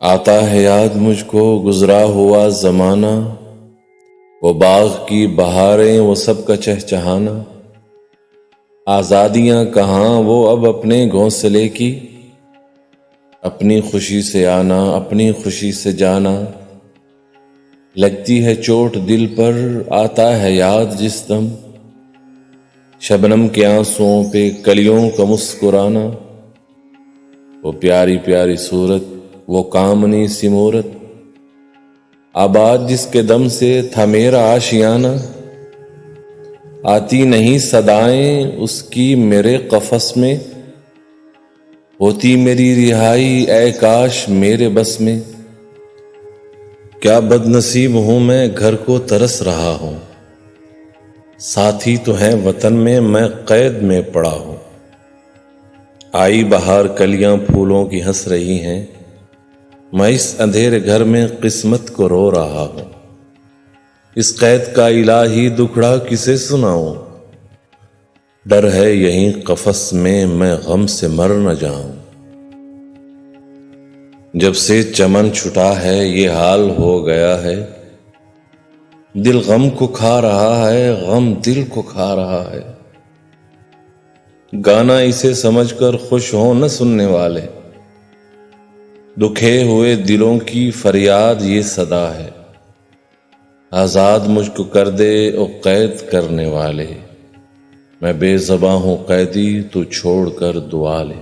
آتا ہے یاد مجھ کو گزرا ہوا زمانہ، وہ باغ کی بہاریں وہ سب کا چہچہانا، آزادیاں کہاں وہ اب اپنے گھونسلے کی، اپنی خوشی سے آنا اپنی خوشی سے جانا، لگتی ہے چوٹ دل پر آتا ہے یاد جس دم، شبنم کے آنسوؤں پہ کلیوں کا مسکرانا، وہ پیاری پیاری صورت وہ کامنی سی مورت، آباد جس کے دم سے تھا میرا آشیانہ، آتی نہیں صدائیں اس کی میرے قفس میں، ہوتی میری رہائی اے کاش میرے بس میں، کیا بد نصیب ہوں میں گھر کو ترس رہا ہوں، ساتھی تو ہیں وطن میں قید میں پڑا ہوں، آئی بہار کلیاں پھولوں کی ہنس رہی ہیں، میں اس اندھیرے گھر میں قسمت کو رو رہا ہوں، اس قید کا الہی دکھڑا کسے سناؤں، ڈر ہے یہیں قفس میں غم سے مر نہ جاؤں، جب سے چمن چھٹا ہے یہ حال ہو گیا ہے، دل غم کو کھا رہا ہے غم دل کو کھا رہا ہے، گانا اسے سمجھ کر خوش ہوں نہ سننے والے، دکھے ہوئے دلوں کی فریاد یہ صدا ہے، آزاد مجھ کو کر دے او قید کرنے والے، میں بے زباں ہوں قیدی تو چھوڑ کر دعا لے۔